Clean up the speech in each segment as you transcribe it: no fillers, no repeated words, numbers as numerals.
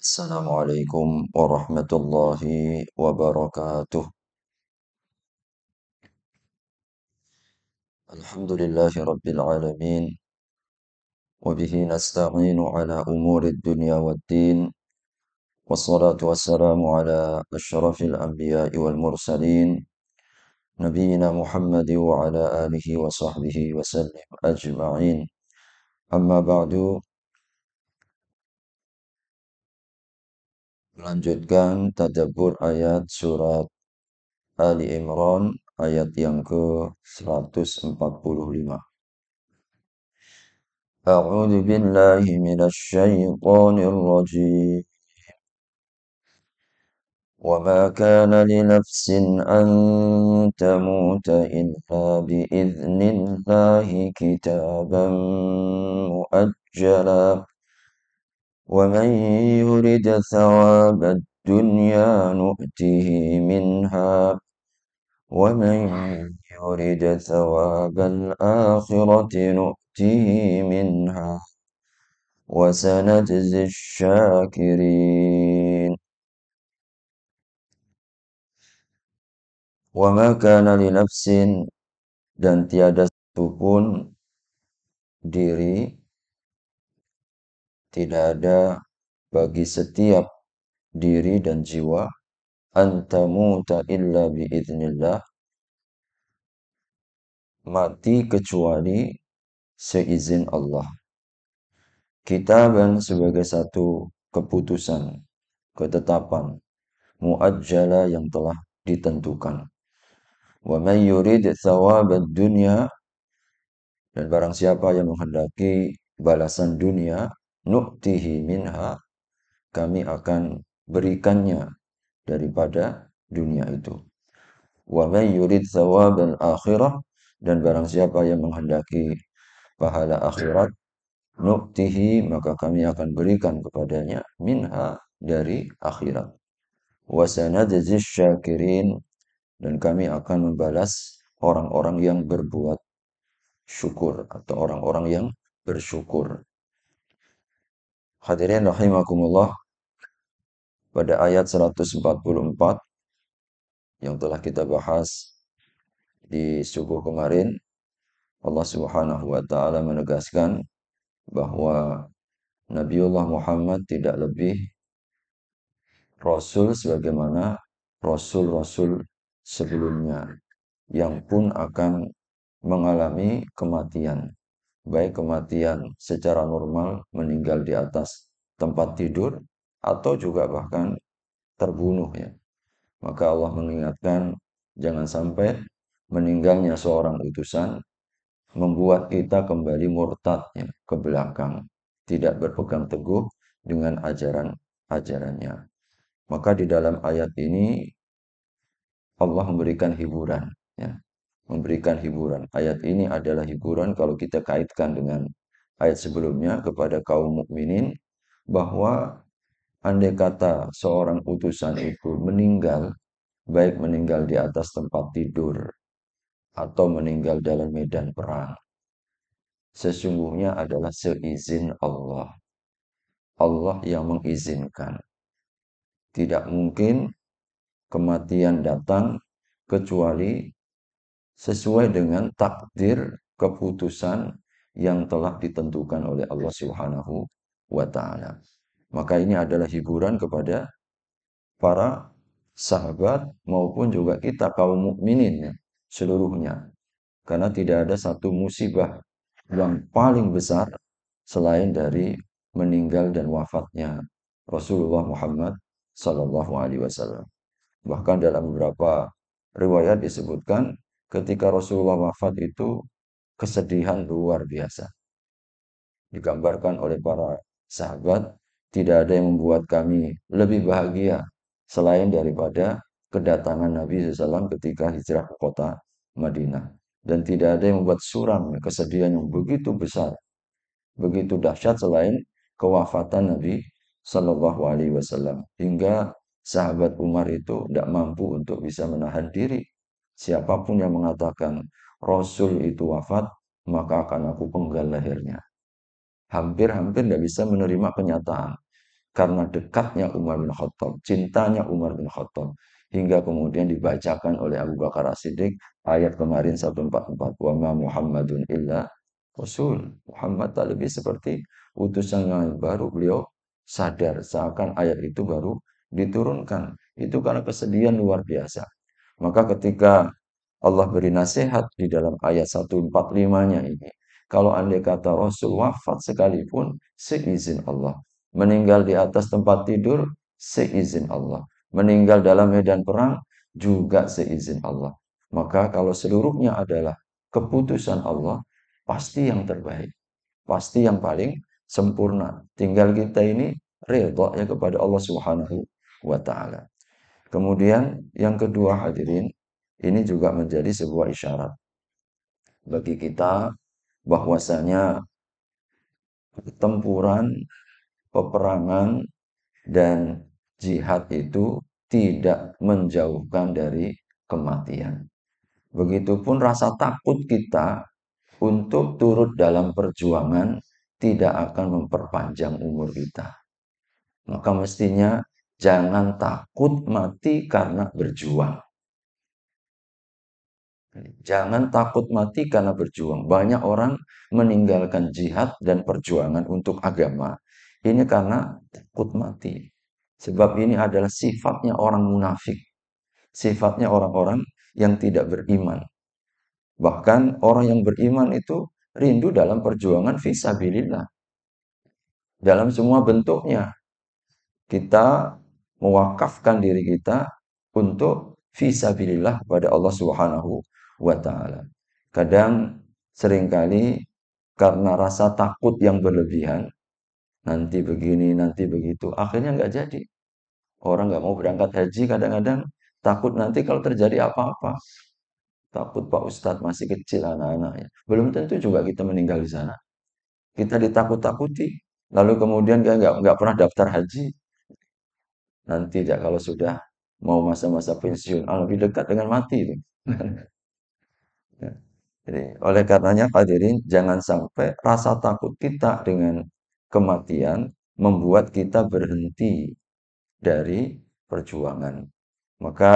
Assalamualaikum warahmatullahi wabarakatuh. Alhamdulillahi rabbil alamin. Wabihi nasta'inu ala umuri dunya waddin. Wassalatu wassalamu ala ashrafil anbiya'i wal mursalin. Nabiina Muhammad wa ala alihi wa sahbihi wa sallim ajma'in. Amma ba'du. Melanjutkan tadabbur ayat surat Ali Imran ayat yang ke-145. أعوذ بالله من الشيطان الرجيم. وما كان لنفس أن تموت إلا بإذن الله كتابا مؤجلا ومن يرد ثواب الدنيا نؤته منها ومن يرد ثواب الآخرة نؤته منها وسنجزي الشاكرين. وما كان لنفس dan tiada satupun diri, tidak ada bagi setiap diri dan jiwa, antamuta illa biiznillah, mati kecuali seizin Allah. Kitaban sebagai satu keputusan, ketetapan, muajjala yang telah ditentukan. Wa man yurid thawabad dunya, dan barang siapa yang menghendaki balasan dunia, nu'tihi minha, kami akan berikannya daripada dunia itu. Wa man yurid thawabal akhirah, dan barang siapa yang menghendaki pahala akhirat, nu'tihi, maka kami akan berikan kepadanya minha, dari akhirat. Wa sanajzi syakirin, dan kami akan membalas orang-orang yang berbuat syukur atau orang-orang yang bersyukur. Hadirin rahimakumullah, pada ayat 144 yang telah kita bahas di subuh kemarin, Allah Subhanahu wa taala menegaskan bahwa Nabiullah Muhammad tidak lebih rasul sebagaimana rasul-rasul sebelumnya yang pun akan mengalami kematian, baik kematian secara normal, meninggal di atas tempat tidur, atau juga bahkan terbunuh ya. Maka Allah mengingatkan jangan sampai meninggalnya seorang utusan membuat kita kembali murtad ya, ke belakang, tidak berpegang teguh dengan ajaran-ajarannya. Maka di dalam ayat ini Allah memberikan hiburan ya. Memberikan hiburan. Ayat ini adalah hiburan kalau kita kaitkan dengan ayat sebelumnya kepada kaum mukminin, bahwa andai kata seorang utusan itu meninggal, baik meninggal di atas tempat tidur atau meninggal dalam medan perang, sesungguhnya adalah seizin Allah. Allah yang mengizinkan. Tidak mungkin kematian datang kecuali sesuai dengan takdir keputusan yang telah ditentukan oleh Allah Subhanahu wa taala. Maka ini adalah hiburan kepada para sahabat maupun juga kita kaum mukminin ya, seluruhnya. Karena tidak ada satu musibah yang paling besar selain dari meninggal dan wafatnya Rasulullah Muhammad sallallahu alaihi wasallam. Bahkan dalam beberapa riwayat disebutkan ketika Rasulullah wafat itu kesedihan luar biasa. Digambarkan oleh para sahabat, tidak ada yang membuat kami lebih bahagia selain daripada kedatangan Nabi SAW ketika hijrah ke kota Madinah. Dan tidak ada yang membuat suram kesedihan yang begitu besar, begitu dahsyat selain kewafatan Nabi Sallallahu Alaihi Wasallam, hingga sahabat Umar itu tidak mampu untuk bisa menahan diri. Siapapun yang mengatakan Rasul itu wafat, maka akan aku penggal lehernya. Hampir-hampir tidak bisa menerima kenyataan karena dekatnya Umar bin Khattab, cintanya Umar bin Khattab, hingga kemudian dibacakan oleh Abu Bakar As-Siddiq ayat kemarin 144, wa ma Muhammadun illa Rasul. Muhammad tak lebih seperti utusan yang baru. Beliau sadar seakan ayat itu baru diturunkan. Itu karena kesedihan luar biasa. Maka ketika Allah beri nasihat di dalam ayat 145-nya ini, kalau andai kata Rasul wafat sekalipun, seizin Allah. Meninggal di atas tempat tidur, seizin Allah. Meninggal dalam medan perang, juga seizin Allah. Maka kalau seluruhnya adalah keputusan Allah, pasti yang terbaik. Pasti yang paling sempurna. Tinggal kita ini redha ya kepada Allah Subhanahu wa taala. Kemudian yang kedua hadirin, ini juga menjadi sebuah isyarat bagi kita bahwasanya pertempuran, peperangan, dan jihad itu tidak menjauhkan dari kematian. Begitupun rasa takut kita untuk turut dalam perjuangan tidak akan memperpanjang umur kita. Maka mestinya jangan takut mati karena berjuang. Jangan takut mati karena berjuang. Banyak orang meninggalkan jihad dan perjuangan untuk agama. Ini karena takut mati. Sebab ini adalah sifatnya orang munafik. Sifatnya orang-orang yang tidak beriman. Bahkan orang yang beriman itu rindu dalam perjuangan fisabilillah. Dalam semua bentuknya. Kita mewakafkan diri kita untuk fisabilillah kepada Allah Subhanahu wa taala. Kadang seringkali karena rasa takut yang berlebihan, nanti begini, nanti begitu, akhirnya nggak jadi. Orang nggak mau berangkat haji kadang-kadang takut nanti kalau terjadi apa-apa. Takut Pak Ustadz masih kecil anak-anaknya. Belum tentu juga kita meninggal di sana. Kita ditakut-takuti, lalu kemudian nggak pernah daftar haji. Nanti ya kalau sudah mau masa-masa pensiun, lebih dekat dengan mati itu. Ya. Jadi, oleh karenanya hadirin, jangan sampai rasa takut kita dengan kematian membuat kita berhenti dari perjuangan. Maka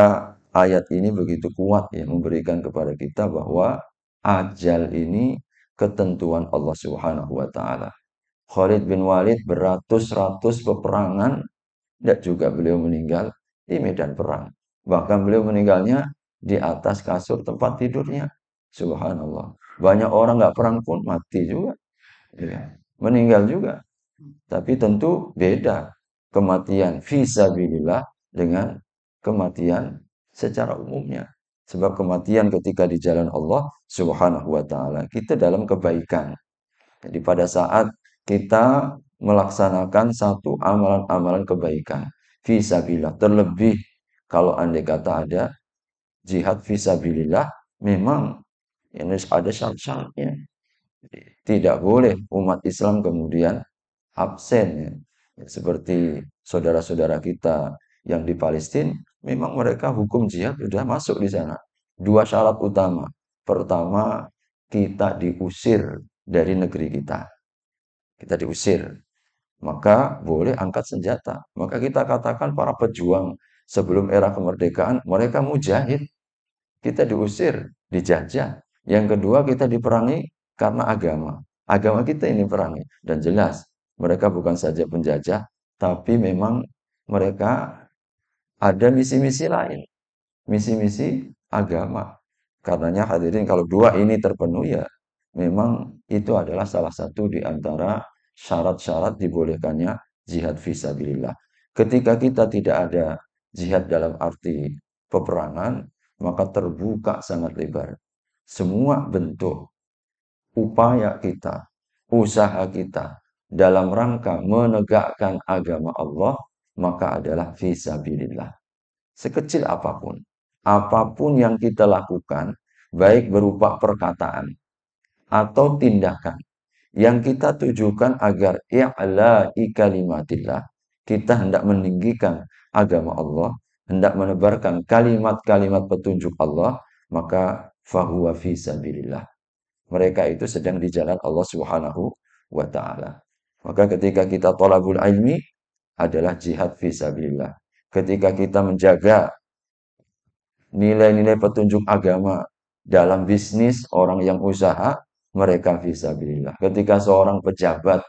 ayat ini begitu kuat ya memberikan kepada kita bahwa ajal ini ketentuan Allah Subhanahu wa taala. Khalid bin Walid beratus-ratus peperangan dan juga beliau meninggal di medan perang. Bahkan beliau meninggalnya di atas kasur tempat tidurnya. Subhanallah. Banyak orang nggak perang pun mati juga. Ya. Meninggal juga. Tapi tentu beda kematian fisabilillah dengan kematian secara umumnya. Sebab kematian ketika di jalan Allah Subhanahu wa taala, kita dalam kebaikan. Jadi pada saat kita melaksanakan satu amalan-amalan kebaikan fisabilillah, terlebih kalau andai kata ada jihad fisabilillah, memang ini ada syarat-syaratnya. Tidak boleh umat Islam kemudian absen ya. Seperti saudara-saudara kita yang di Palestina, memang mereka hukum jihad sudah masuk di sana. Dua syarat utama. Pertama, kita diusir dari negeri kita. Kita diusir. Maka boleh angkat senjata. Maka kita katakan para pejuang sebelum era kemerdekaan, mereka mujahid. Kita diusir, dijajah. Yang kedua, kita diperangi karena agama. Agama kita ini perangi. Dan jelas, mereka bukan saja penjajah, tapi memang mereka ada misi-misi lain. Misi-misi agama. Karenanya hadirin, kalau dua ini terpenuhi ya, memang itu adalah salah satu di antara syarat-syarat dibolehkannya jihad fisabilillah. Ketika kita tidak ada jihad dalam arti peperangan, maka terbuka sangat lebar. Semua bentuk upaya kita, usaha kita dalam rangka menegakkan agama Allah, maka adalah fisabilillah. Sekecil apapun, apapun yang kita lakukan, baik berupa perkataan atau tindakan, yang kita tujukan agar i'la'i kalimatillah, kita hendak meninggikan agama Allah, hendak menebarkan kalimat-kalimat petunjuk Allah, maka fahuwa fi sabilillah. Mereka itu sedang di jalan Allah Subhanahu wa taala. Maka ketika kita thalabul ilmi, adalah jihad fisabilillah. Ketika kita menjaga nilai-nilai petunjuk agama dalam bisnis, orang yang usaha, mereka fisabilillah. Ketika seorang pejabat,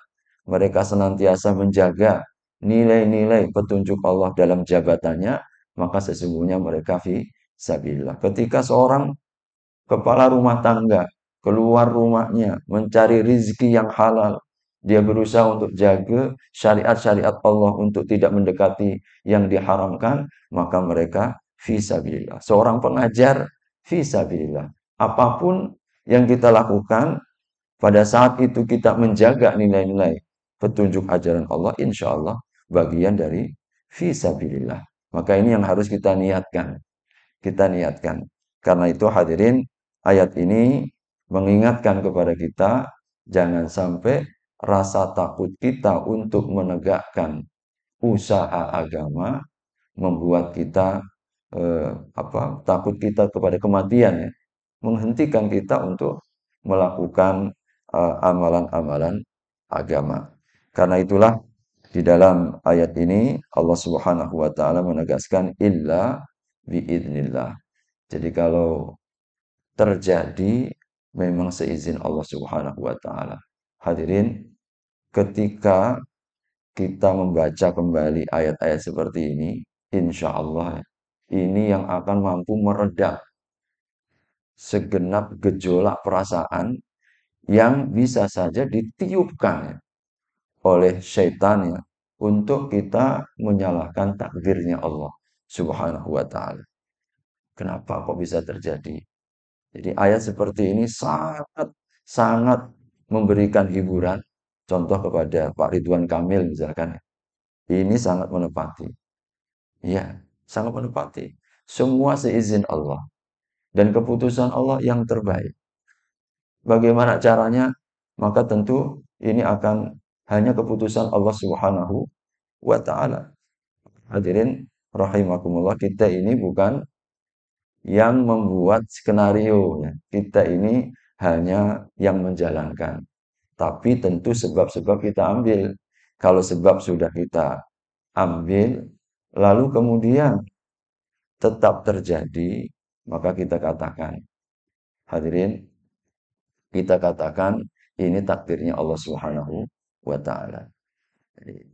mereka senantiasa menjaga nilai-nilai petunjuk Allah dalam jabatannya, maka sesungguhnya mereka fisabilillah. Ketika seorang kepala rumah tangga keluar rumahnya mencari rizki yang halal, dia berusaha untuk jaga syariat-syariat Allah untuk tidak mendekati yang diharamkan, maka mereka fisabilillah. Seorang pengajar fisabilillah. Apapun yang kita lakukan, pada saat itu kita menjaga nilai-nilai petunjuk ajaran Allah, insya Allah bagian dari fisabilillah. Maka ini yang harus kita niatkan. Kita niatkan. Karena itu hadirin, ayat ini mengingatkan kepada kita, jangan sampai rasa takut kita untuk menegakkan usaha agama membuat kita takut kita kepada kematian, ya, menghentikan kita untuk melakukan amalan-amalan agama. Karena itulah di dalam ayat ini Allah Subhanahu wa taala menegaskan illa biidznillah. Jadi kalau terjadi memang seizin Allah Subhanahu wa taala. Hadirin, ketika kita membaca kembali ayat-ayat seperti ini, insya Allah ini yang akan mampu meredam segenap gejolak perasaan yang bisa saja ditiupkan oleh syaitan, ya, untuk kita menyalahkan takdirnya Allah Subhanahu wa taala. Kenapa kok bisa terjadi? Jadi ayat seperti ini sangat sangat memberikan hiburan. Contoh kepada Pak Ridwan Kamil misalkan. Ini sangat menepati. Iya, sangat menepati. Semua seizin Allah dan keputusan Allah yang terbaik. Bagaimana caranya? Maka tentu ini akan hanya keputusan Allah Subhanahu wa taala. Hadirin rahimakumullah, kita ini bukan yang membuat skenario, ya. Kita ini hanya yang menjalankan. Tapi tentu sebab-sebab kita ambil. Kalau sebab sudah kita ambil, lalu kemudian tetap terjadi, maka kita katakan, hadirin, kita katakan ini takdirnya Allah Subhanahu wa taala.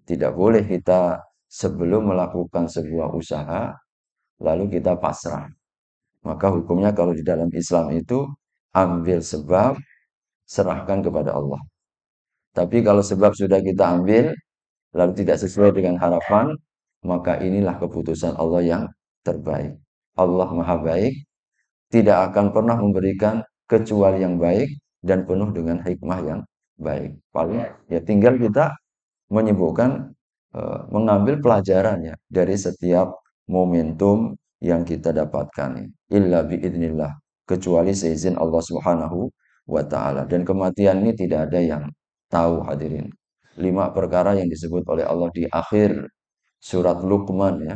Tidak boleh kita sebelum melakukan sebuah usaha lalu kita pasrah. Maka hukumnya kalau di dalam Islam itu ambil sebab, serahkan kepada Allah. Tapi kalau sebab sudah kita ambil lalu tidak sesuai dengan harapan, maka inilah keputusan Allah yang terbaik. Allah Maha Baik, tidak akan pernah memberikan kecuali yang baik dan penuh dengan hikmah yang baik. Paling ya tinggal kita menyebutkan, mengambil pelajarannya dari setiap momentum yang kita dapatkan. Illa biidznillah, kecuali seizin Allah Subhanahu wa taala. Dan kematian ini tidak ada yang tahu, hadirin. 5 perkara yang disebut oleh Allah di akhir surat Luqman, ya.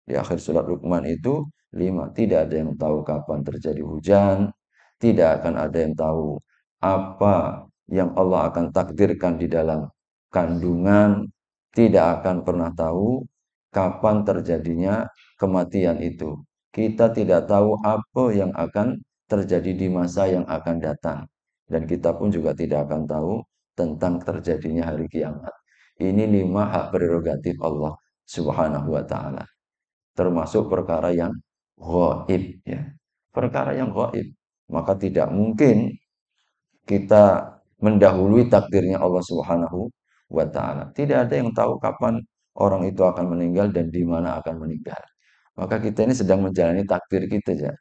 Di akhir surat Luqman itu 5. Tidak ada yang tahu kapan terjadi hujan, tidak akan ada yang tahu apa yang Allah akan takdirkan di dalam kandungan, tidak akan pernah tahu kapan terjadinya kematian itu. Kita tidak tahu apa yang akan terjadi di masa yang akan datang. Dan kita pun juga tidak akan tahu tentang terjadinya hari kiamat. Ini 5 hak prerogatif Allah Subhanahu wa taala. Termasuk perkara yang gaib, ya. Perkara yang gaib. Maka tidak mungkin kita mendahului takdirnya Allah Subhanahu wa taala. Tidak ada yang tahu kapan orang itu akan meninggal dan di mana akan meninggal. Maka kita ini sedang menjalani takdir kita, ya.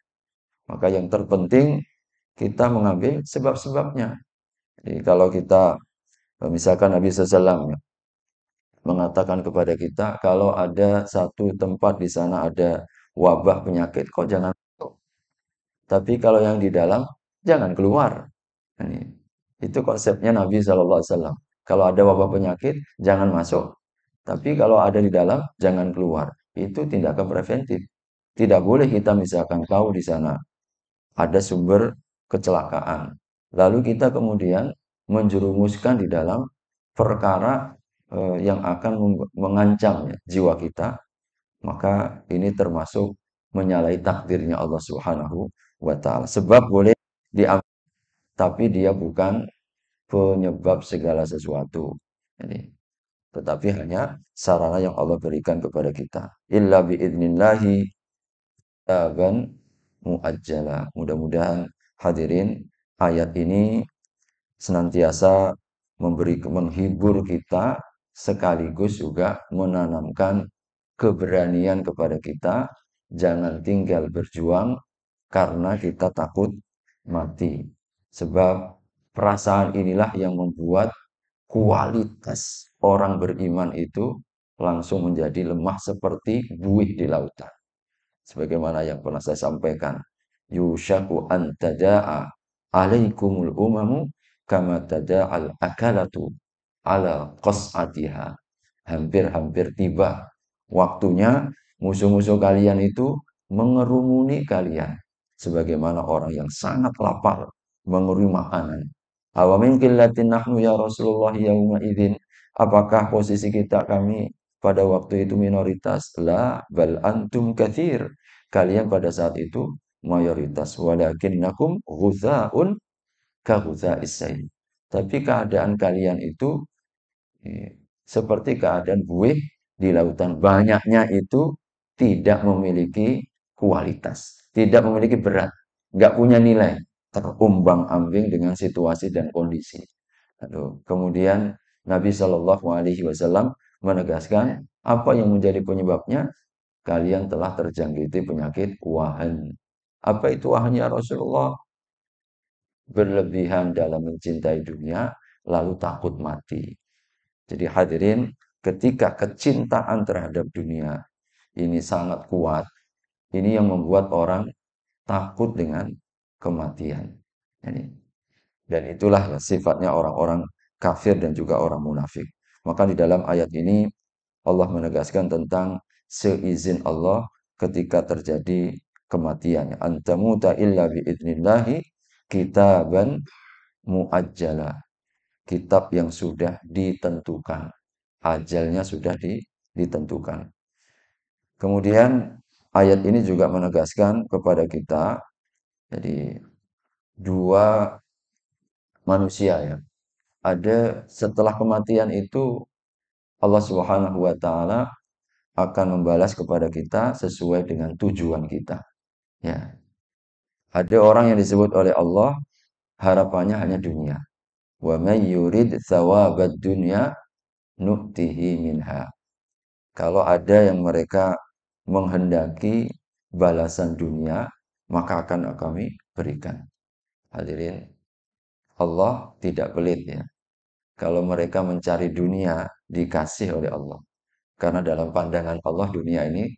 Maka yang terpenting kita mengambil sebab-sebabnya. Jadi kalau kita misalkan Nabi SAW mengatakan kepada kita, kalau ada satu tempat di sana ada wabah penyakit, kok jangan masuk. Tapi kalau yang di dalam, jangan keluar. Ini, itu konsepnya Nabi SAW. Kalau ada wabah penyakit, jangan masuk. Tapi kalau ada di dalam, jangan keluar. Itu tindakan preventif. Tidak boleh kita misalkan tahu di sana ada sumber kecelakaan. Lalu kita kemudian menjerumuskan di dalam perkara yang akan mengancam jiwa kita, maka ini termasuk menyalahi takdirnya Allah Subhanahu wa taala. Sebab boleh diambil, tapi dia bukan penyebab segala sesuatu. Jadi, tetapi hanya sarana yang Allah berikan kepada kita. Illa biidnillahi taban muajjala. Mudah-mudahan hadirin ayat ini senantiasa menghibur kita sekaligus juga menanamkan keberanian kepada kita, jangan tinggal berjuang karena kita takut mati. Sebab perasaan inilah yang membuat kualitas orang beriman itu langsung menjadi lemah seperti buih di lautan. Sebagaimana yang pernah saya sampaikan, yushaku an tada'a alaikumul umamu kama tada'al akalatu ala qas'atiha. Hampir-hampir tiba waktunya musuh-musuh kalian itu mengerumuni kalian sebagaimana orang yang sangat lapar mengerumuni makanan. Awamin qillatin nahnu ya Rasulullah yauma idzin. Apakah posisi kami pada waktu itu minoritas? La bal antum katsir. Kalian pada saat itu mayoritas. Walakinnakum ghuzaun ka ghuzais sail. Tapi keadaan kalian itu seperti keadaan buih di lautan. Banyaknya itu tidak memiliki kualitas, tidak memiliki berat, nggak punya nilai, terumbang-ambing dengan situasi dan kondisi. Aduh. Kemudian Nabi Shallallahu Alaihi Wasallam menegaskan apa yang menjadi penyebabnya? Kalian telah terjangkiti penyakit wahan. Apa itu wahan ya Rasulullah? Berlebihan dalam mencintai dunia, lalu takut mati. Jadi hadirin, ketika kecintaan terhadap dunia ini sangat kuat, ini yang membuat orang takut dengan kematian. Dan itulah sifatnya orang-orang kafir dan juga orang munafik. Maka di dalam ayat ini Allah menegaskan tentang seizin Allah ketika terjadi kematian. Antamuta illa biidnillahi kitaban muajjala. Kitab yang sudah ditentukan. Ajalnya sudah ditentukan. Kemudian ayat ini juga menegaskan kepada kita, jadi dua manusia ya. Ada setelah kematian itu Allah Subhanahu wa taala akan membalas kepada kita sesuai dengan tujuan kita. Ya. Ada orang yang disebut oleh Allah harapannya hanya dunia. Wa may yurid thawabad dunya nu'tihi minha. Kalau ada yang mereka menghendaki balasan dunia, maka akan kami berikan. Hadirin, Allah tidak pelit ya. Kalau mereka mencari dunia, dikasih oleh Allah. Karena dalam pandangan Allah dunia ini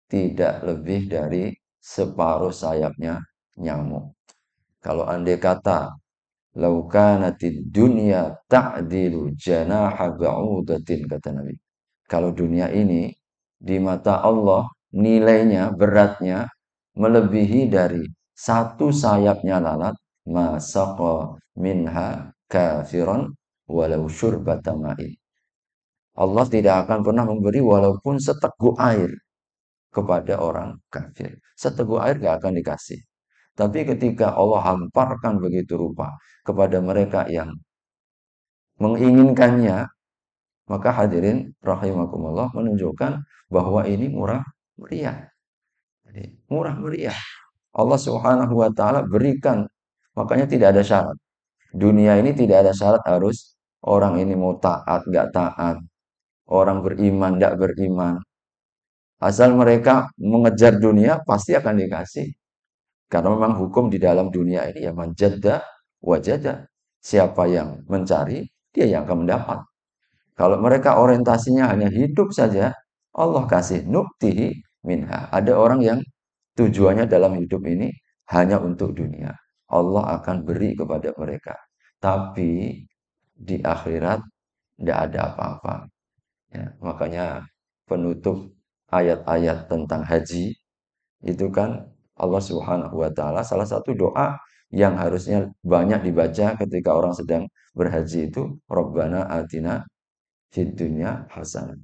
tidak lebih dari separuh sayapnya nyamuk. Kalau andai kata laukanatid dunya ta'dilu janaha ba'udatin, kata Nabi. Kalau dunia ini di mata Allah nilainya, beratnya melebihi dari satu sayapnya lalat, masaqa minha kafiron walau syurbata ma'in. Allah tidak akan pernah memberi walaupun seteguk air kepada orang kafir. Seteguk air gak akan dikasih. Tapi ketika Allah hamparkan begitu rupa kepada mereka yang menginginkannya, maka hadirin rahimakumullah menunjukkan bahwa ini murah meriah. Jadi, murah meriah. Allah Subhanahu wa taala berikan, makanya tidak ada syarat. Dunia ini tidak ada syarat harus orang ini mau taat, gak taat, orang beriman, gak beriman. Asal mereka mengejar dunia pasti akan dikasih. Karena memang hukum di dalam dunia ini ya manjadda wajada. Siapa yang mencari, dia yang akan mendapat. Kalau mereka orientasinya hanya hidup saja, Allah kasih nuktihi minha. Ada orang yang tujuannya dalam hidup ini hanya untuk dunia. Allah akan beri kepada mereka. Tapi di akhirat tidak ada apa-apa. Ya, makanya penutup ayat-ayat tentang haji itu kan Allah Subhanahu wa taala salah satu doa yang harusnya banyak dibaca ketika orang sedang berhaji itu Rabbana atina fid dunya hasanah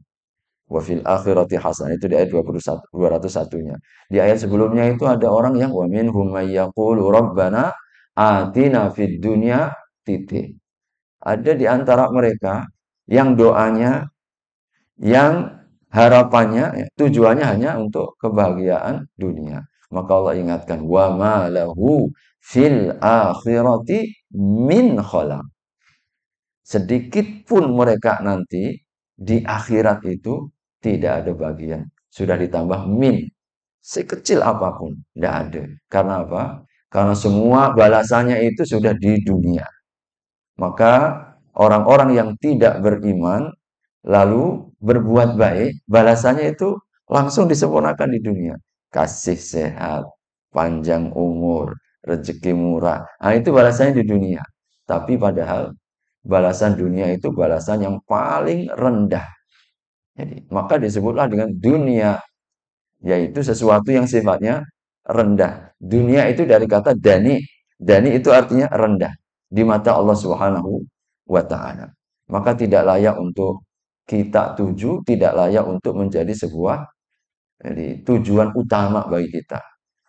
wa fil akhirati hasanah. Itu di ayat 21, 201-nya. Di ayat sebelumnya itu ada orang yang wa minhum may yaqulu rabbana atina fid dunya titik. Ada di antara mereka yang doanya, yang harapannya, tujuannya hanya untuk kebahagiaan dunia. Maka Allah ingatkan, wa ma lahu fil akhirati min khalaq. Sedikit pun mereka nanti di akhirat itu tidak ada bagian. Sudah ditambah min. Sekecil apapun. Tidak ada. Karena apa? Karena semua balasannya itu sudah di dunia. Maka orang-orang yang tidak beriman lalu berbuat baik, balasannya itu langsung disempurnakan di dunia. Kasih sehat, panjang umur, rezeki murah. Nah, itu balasannya di dunia. Tapi padahal balasan dunia itu balasan yang paling rendah. Jadi, maka disebutlah dengan dunia, yaitu sesuatu yang sifatnya rendah. Dunia itu dari kata dani. Dani itu artinya rendah di mata Allah Subhanahu wa taala. Maka tidak layak untuk kita tuju, tidak layak untuk menjadi sebuah tujuan utama bagi kita.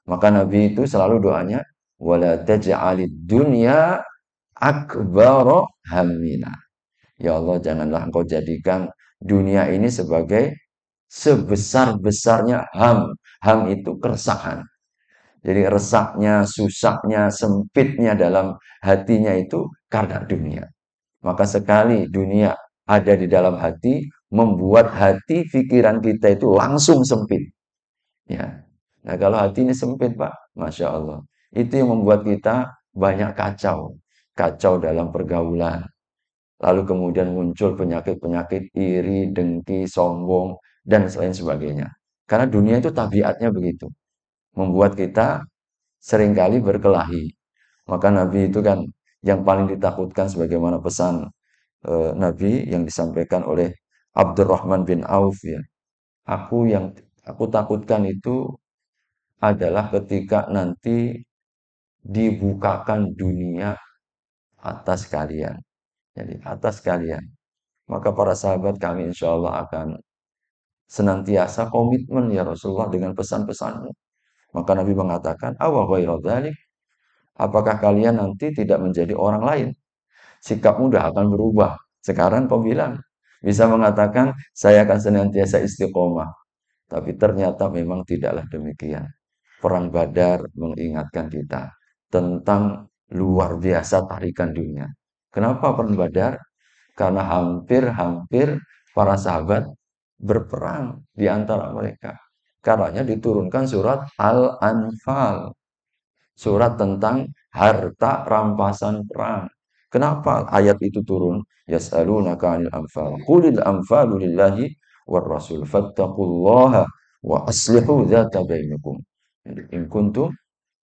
Maka Nabi itu selalu doanya wala taj'alid dunya akbara hammina. Ya Allah, janganlah engkau jadikan dunia ini sebagai sebesar-besarnya ham. Ham itu keresahan. Jadi resahnya, susahnya, sempitnya dalam hatinya itu karena dunia. Maka sekali dunia ada di dalam hati, membuat hati, pikiran kita itu langsung sempit. Ya. Nah, kalau hati ini sempit, Pak, Masya Allah. Itu yang membuat kita banyak kacau. Kacau dalam pergaulan. Lalu kemudian muncul penyakit-penyakit iri, dengki, sombong, dan lain sebagainya. Karena dunia itu tabiatnya begitu. Membuat kita seringkali berkelahi. Maka Nabi itu kan yang paling ditakutkan sebagaimana pesan Nabi yang disampaikan oleh Abdurrahman bin Auf ya. Aku takutkan itu adalah ketika nanti dibukakan dunia atas kalian. Jadi atas kalian. Maka para sahabat kami insya Allah akan senantiasa komitmen ya Rasulullah dengan pesan-pesanmu. Maka Nabi mengatakan, awa ghairu dzalik, apakah kalian nanti tidak menjadi orang lain? Sikapmu sudah akan berubah. Sekarang kau bilang, bisa mengatakan, saya akan senantiasa istiqomah. Tapi ternyata memang tidaklah demikian. Perang Badar mengingatkan kita tentang luar biasa tarikan dunia. Kenapa perang Badar? Karena hampir-hampir para sahabat berperang di antara mereka. Karenanya diturunkan surat Al-Anfal. Surat tentang harta rampasan perang. Kenapa ayat itu turun? Yas'alunaka 'anil anfal. Qulil anfalu lillahi war rasul fattaqullaha wa aslihu dzata bainakum. In kuntum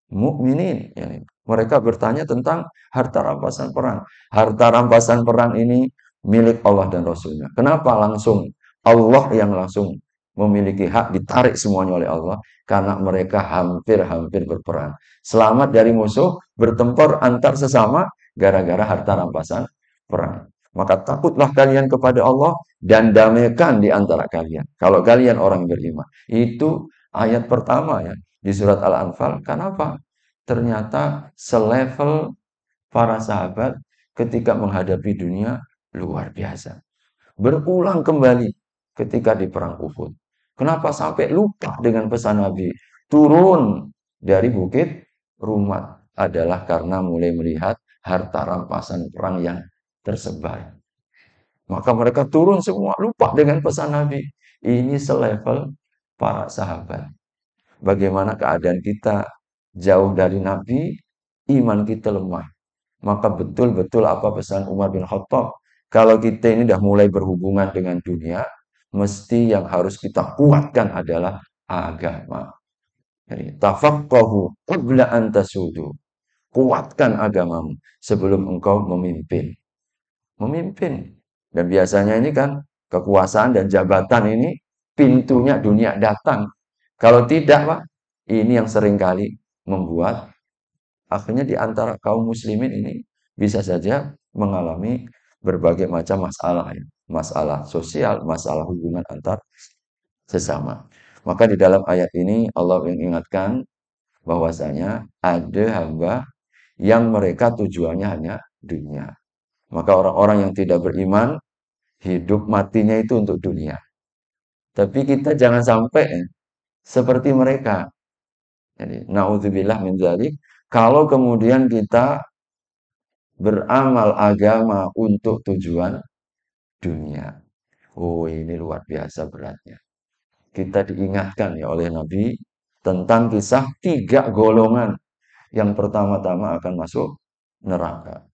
mukminin. Yani, mereka bertanya tentang harta rampasan perang. Harta rampasan perang ini milik Allah dan Rasulnya. Kenapa langsung Allah yang langsung memiliki hak ditarik semuanya oleh Allah? Karena mereka hampir-hampir berperang. Selamat dari musuh, bertempur antar sesama gara-gara harta rampasan perang. Maka takutlah kalian kepada Allah dan damaikan di antara kalian. Kalau kalian orang beriman. Itu ayat pertama ya di surat Al-Anfal. Kenapa? Ternyata selevel para sahabat ketika menghadapi dunia luar biasa. Berulang kembali ketika di perang Uhud. Kenapa sampai lupa dengan pesan Nabi? Turun dari bukit Rumat adalah karena mulai melihat harta rampasan perang yang tersebar. Maka mereka turun semua, lupa dengan pesan Nabi. Ini selevel para sahabat. Bagaimana keadaan kita jauh dari Nabi, iman kita lemah. Maka betul-betul apa pesan Umar bin Khattab? Kalau kita ini sudah mulai berhubungan dengan dunia, mesti yang harus kita kuatkan adalah agama. Jadi, tafaqahu qabla an tasudu. Kuatkan agamamu sebelum engkau memimpin. Memimpin. Dan biasanya ini kan kekuasaan dan jabatan ini pintunya dunia datang. Kalau tidak, Pak, ini yang seringkali membuat akhirnya di antara kaum muslimin ini bisa saja mengalami berbagai macam masalah. Ya. masalah sosial, masalah hubungan antar sesama. Maka di dalam ayat ini Allah mengingatkan bahwasanya ada hamba yang mereka tujuannya hanya dunia. Maka orang-orang yang tidak beriman, hidup matinya itu untuk dunia. Tapi kita jangan sampai seperti mereka. Jadi, naudzubillah min dzalik, kalau kemudian kita beramal agama untuk tujuan dunia. Oh, ini luar biasa beratnya. Kita diingatkan ya oleh Nabi tentang kisah 3 golongan yang pertama-tama akan masuk neraka.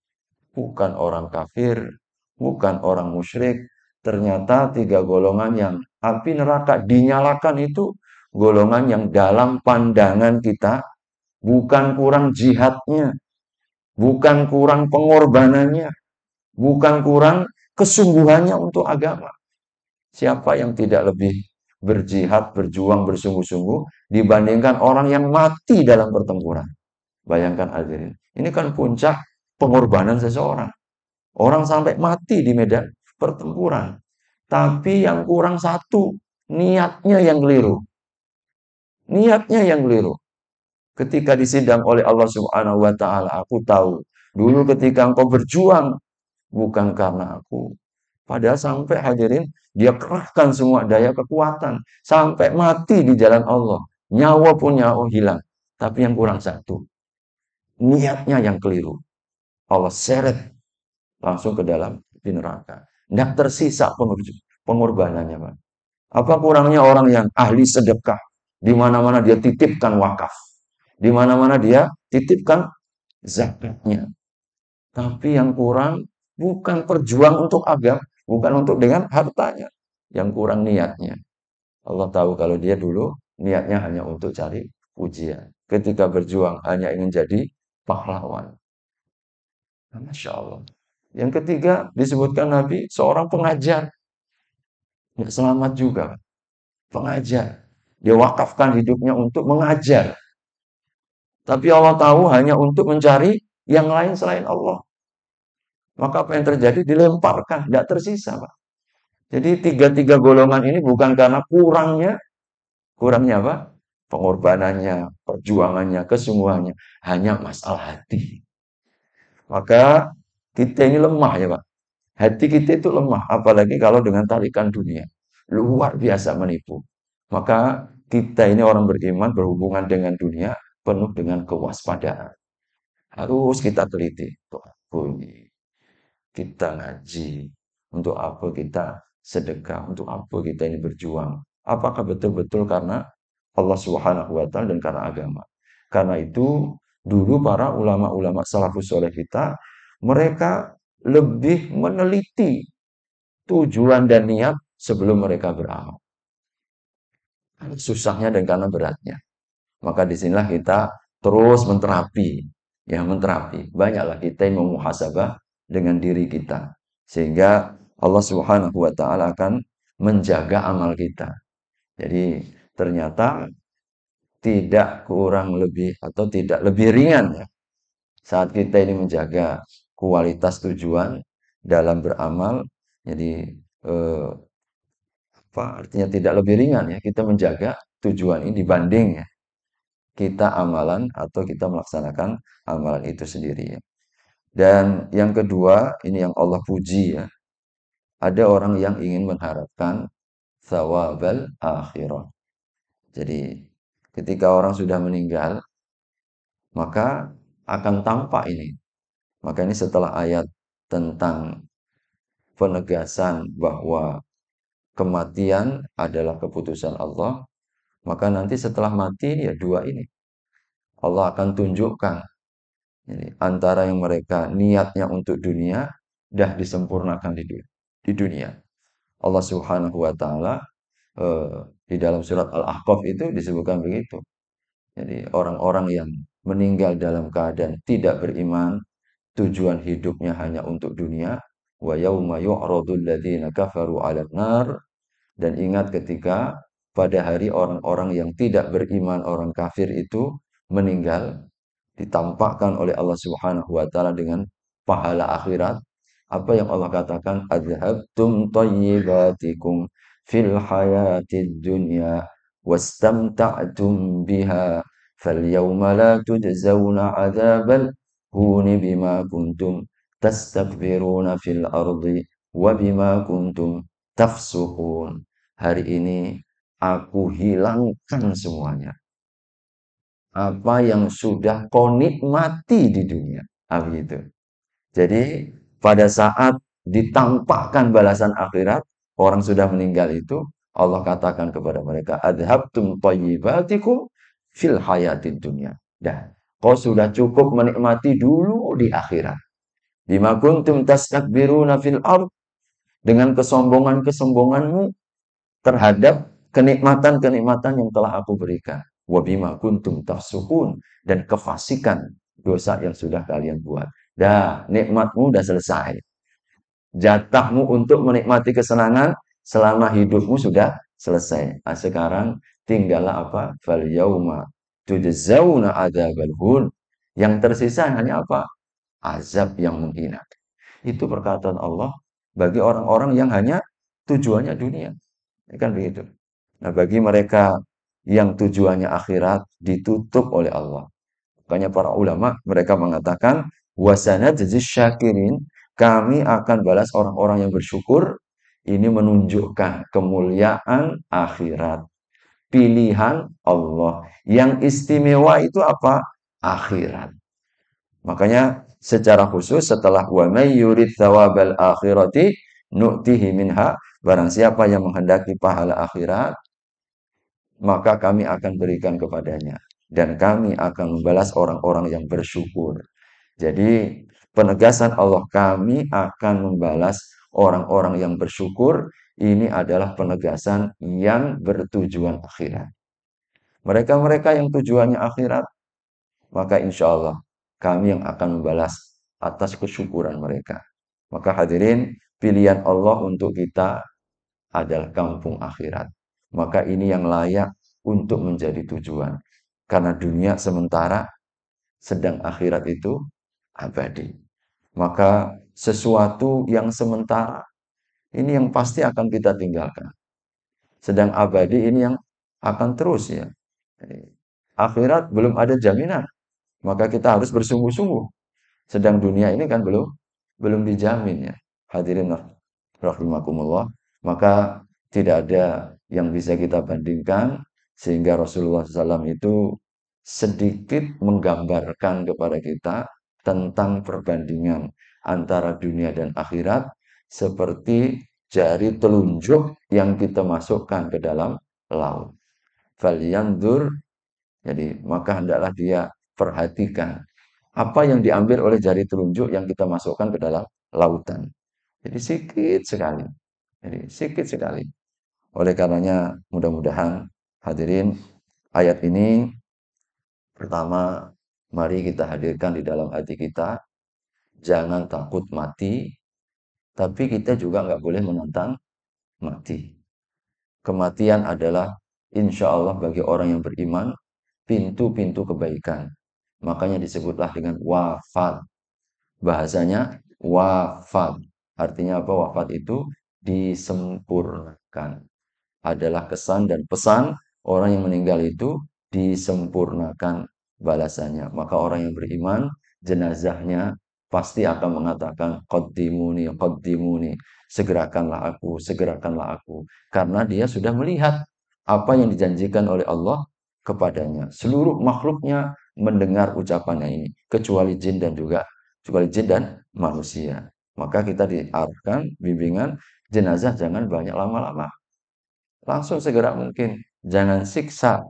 Bukan orang kafir, bukan orang musyrik. Ternyata 3 golongan yang api neraka dinyalakan itu golongan yang dalam pandangan kita bukan kurang jihadnya, bukan kurang pengorbanannya, bukan kurang kesungguhannya untuk agama. Siapa yang tidak lebih berjihad, berjuang, bersungguh-sungguh dibandingkan orang yang mati dalam pertempuran? Bayangkan hadirin. Ini kan puncak pengorbanan seseorang. Orang sampai mati di medan pertempuran. Tapi yang kurang satu, niatnya yang keliru. Niatnya yang keliru. Ketika disidang oleh Allah Subhanahu wa taala, aku tahu dulu ketika engkau berjuang bukan karena aku. Padahal sampai hadirin, dia kerahkan semua daya kekuatan sampai mati di jalan Allah. Nyawa pun nyawa hilang. Tapi yang kurang satu, niatnya yang keliru. Allah seret langsung ke dalam neraka. Tidak tersisa pengorbanannya, Pak. Apa kurangnya orang yang ahli sedekah? Di mana-mana dia titipkan wakaf. Di mana-mana dia titipkan zakatnya. Tapi yang kurang bukan perjuang untuk agama, bukan untuk dengan hartanya. Yang kurang niatnya. Allah tahu kalau dia dulu niatnya hanya untuk cari pujian. Ketika berjuang hanya ingin jadi pahlawan. Masya Allah. Yang ketiga disebutkan Nabi seorang pengajar. Nggak selamat juga. Pengajar. Dia wakafkan hidupnya untuk mengajar. Tapi Allah tahu hanya untuk mencari yang lain selain Allah. Maka apa yang terjadi? Dilemparkan. Tidak tersisa, Pak. Jadi tiga-tiga golongan ini bukan karena kurangnya apa? Pengorbanannya, perjuangannya, kesungguhannya. Hanya masalah hati. Maka kita ini lemah ya Pak. Hati kita itu lemah, apalagi kalau dengan tarikan dunia. Luar biasa menipu. Maka kita ini orang beriman berhubungan dengan dunia penuh dengan kewaspadaan. Harus kita teliti. Untuk apa ini? Kita ngaji. Untuk apa kita sedekah? Untuk apa kita ini berjuang? Apakah betul-betul karena Allah Subhanahu wa taala dan karena agama? Karena itu dulu para ulama-ulama salafus soleh kita mereka lebih meneliti tujuan dan niat sebelum mereka beramal. Susahnya dan karena beratnya. Maka disinilah kita terus menterapi. Ya, menterapi. Banyaklah kita yang memuhasabah dengan diri kita. Sehingga Allah Subhanahu wa taala akan menjaga amal kita. Jadi ternyata tidak kurang lebih atau tidak lebih ringan ya saat kita ini menjaga kualitas tujuan dalam beramal. Jadi apa artinya tidak lebih ringan ya kita menjaga tujuan ini dibanding ya kita amalan atau kita melaksanakan amalan itu sendiri ya. Dan yang kedua ini yang Allah puji ya, ada orang yang ingin mengharapkan thawabal akhirah. Jadi ketika orang sudah meninggal maka akan tampak ini. Maka ini setelah ayat tentang penegasan bahwa kematian adalah keputusan Allah, maka nanti setelah mati ya dua ini. Allah akan tunjukkan ini, antara yang mereka niatnya untuk dunia dah disempurnakan di dunia. Allah Subhanahu wa taala di dalam surat Al-Ahqaf itu disebutkan begitu. Jadi orang-orang yang meninggal dalam keadaan tidak beriman, tujuan hidupnya hanya untuk dunia, wa yauma yu'radul ladzina kafaru 'alan nar, dan ingat ketika pada hari orang-orang yang tidak beriman, orang kafir itu meninggal, ditampakkan oleh Allah Subhanahu wa taala dengan pahala akhirat, Apa yang Allah katakan? Adhabtum tayyibatikum fil hayatid dunya wastamta'tum biha falyawma la tujzawna adzabal huni bima kuntum tastakbiruna fil ardi wa bima kuntum tafsuqun. Hari ini aku hilangkan semuanya apa yang sudah kau nikmati di dunia. Begitu. Jadi pada saat ditampakkan balasan akhirat, orang sudah meninggal itu, Allah katakan kepada mereka, adhabtum tayyibatikum fil hayatid dunya. Dah, kau sudah cukup menikmati dulu di akhirat. Bima kuntum tastakbiruna fil ard, dengan kesombongan-kesombonganmu terhadap kenikmatan-kenikmatan yang telah aku berikan. Wabima kuntum tafsukun, dan kefasikan dosa yang sudah kalian buat. Dah, nikmatmu udah selesai. Jatahmu untuk menikmati kesenangan selama hidupmu sudah selesai. Nah, sekarang tinggallah apa? Fal yauma tujzauna adzabal hun. Yang tersisa hanya apa? Azab yang menghina. Itu perkataan Allah bagi orang-orang yang hanya tujuannya dunia. Kan begitu. Nah, bagi mereka yang tujuannya akhirat ditutup oleh Allah. Makanya para ulama mereka mengatakan wasanadzis syakirin, kami akan balas orang-orang yang bersyukur. Ini menunjukkan kemuliaan akhirat. Pilihan Allah. Yang istimewa itu apa? Akhirat. Makanya secara khusus setelah wa may yurid thawabal akhirati nu'tihi minha, barang siapa yang menghendaki pahala akhirat, maka kami akan berikan kepadanya. Dan kami akan membalas orang-orang yang bersyukur. Jadi penegasan Allah, kami akan membalas orang-orang yang bersyukur, ini adalah penegasan yang bertujuan akhirat. Mereka-mereka yang tujuannya akhirat, maka insya Allah kami yang akan membalas atas kesyukuran mereka. Maka hadirin, pilihan Allah untuk kita adalah kampung akhirat. Maka ini yang layak untuk menjadi tujuan. Karena dunia sementara, sedang akhirat itu abadi. Maka sesuatu yang sementara, ini yang pasti akan kita tinggalkan. Sedang abadi ini yang akan terus ya. Akhirat belum ada jaminan, maka kita harus bersungguh-sungguh. Sedang dunia ini kan belum dijamin ya. Hadirin rahimakumullah. Maka tidak ada yang bisa kita bandingkan, sehingga Rasulullah SAW itu sedikit menggambarkan kepada kita tentang perbandingan antara dunia dan akhirat seperti jari telunjuk yang kita masukkan ke dalam laut. Falyandur, jadi maka hendaklah dia perhatikan apa yang diambil oleh jari telunjuk yang kita masukkan ke dalam lautan. Jadi sedikit sekali. Jadi sedikit sekali. Oleh karenanya mudah-mudahan hadirin ayat ini pertama mari kita hadirkan di dalam hati kita. Jangan takut mati, tapi kita juga nggak boleh menentang mati. Kematian adalah insya Allah bagi orang yang beriman pintu-pintu kebaikan. Makanya disebutlah dengan wafat. Bahasanya wafat. Artinya apa? Wafat itu disempurnakan. Adalah kesan dan pesan orang yang meninggal itu disempurnakan balasannya. Maka orang yang beriman, jenazahnya pasti akan mengatakan qaddimuni, qaddimuni, segerakanlah aku, segerakanlah aku. Karena dia sudah melihat apa yang dijanjikan oleh Allah kepadanya. Seluruh makhluknya mendengar ucapannya ini, kecuali jin dan manusia. Maka kita diarahkan bimbingan jenazah jangan banyak lama-lama. Langsung segera mungkin. Jangan siksa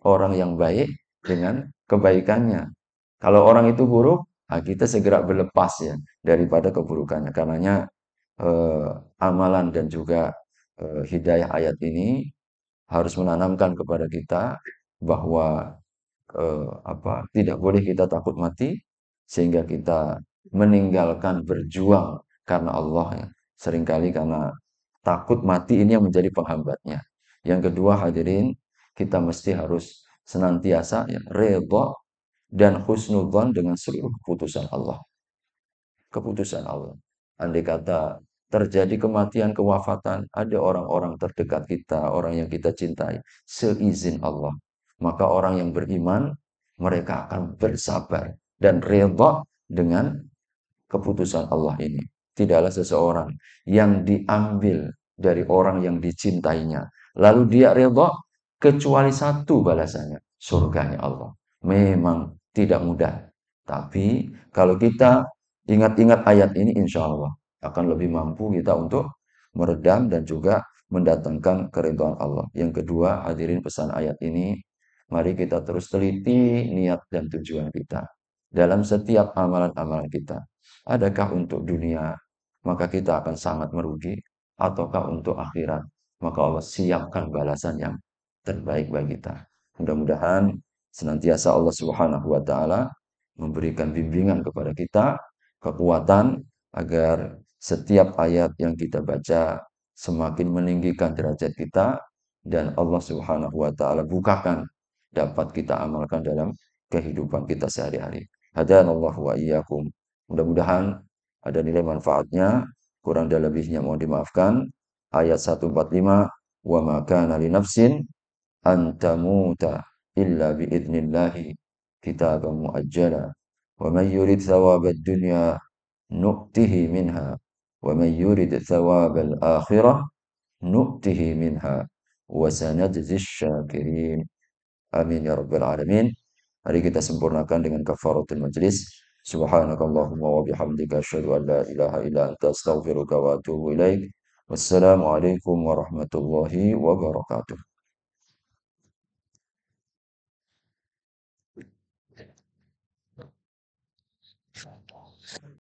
orang yang baik dengan kebaikannya. Kalau orang itu buruk, kita segera berlepas ya daripada keburukannya. Karenanya amalan dan juga hidayah ayat ini harus menanamkan kepada kita bahwa tidak boleh kita takut mati sehingga kita meninggalkan berjuang karena Allah ya. Seringkali karena takut mati ini yang menjadi penghambatnya. Yang kedua hadirin, kita mesti harus senantiasa ya, redha dan husnudzon dengan seluruh keputusan Allah. Keputusan Allah. andai kata terjadi kematian, kewafatan, ada orang-orang terdekat kita, orang yang kita cintai, seizin Allah. Maka orang yang beriman, mereka akan bersabar dan redha dengan keputusan Allah ini. Tidaklah seseorang yang diambil dari orang yang dicintainya, lalu dia redha, kecuali satu balasannya, surganya Allah. Memang tidak mudah. Tapi kalau kita ingat-ingat ayat ini, insya Allah akan lebih mampu kita untuk meredam dan juga mendatangkan keridhaan Allah. Yang kedua, hadirin pesan ayat ini, mari kita terus teliti niat dan tujuan kita dalam setiap amalan-amalan kita. Adakah untuk dunia, maka kita akan sangat merugi, ataukah untuk akhirat, maka Allah siapkan balasan yang terbaik bagi kita. Mudah-mudahan senantiasa Allah Subhanahu wa taala memberikan bimbingan kepada kita, kekuatan agar setiap ayat yang kita baca semakin meninggikan derajat kita dan Allah Subhanahu wa taala bukakan dapat kita amalkan dalam kehidupan kita sehari-hari. Hadanallahu wa iyyakum. Mudah-mudahan ada nilai manfaatnya, kurang dan lebihnya mohon dimaafkan. Ayat 145, wa ma kana li nafsin an tamuta illa bi idnillahi kitaban muajjala. Wa man yurid thawabad dunya nu'tihi minha wa man yurid thawabal akhirah nu'tihi minha wa sanajzi syakirin. Amin ya rabbal alamin. Mari kita sempurnakan dengan kafaratul majlis. Subhanakallahumma wa bihamdika asyhadu an la ilaha illa anta astaghfiruka wa atubu ilaik. Wassalamualaikum warahmatullahi wabarakatuh.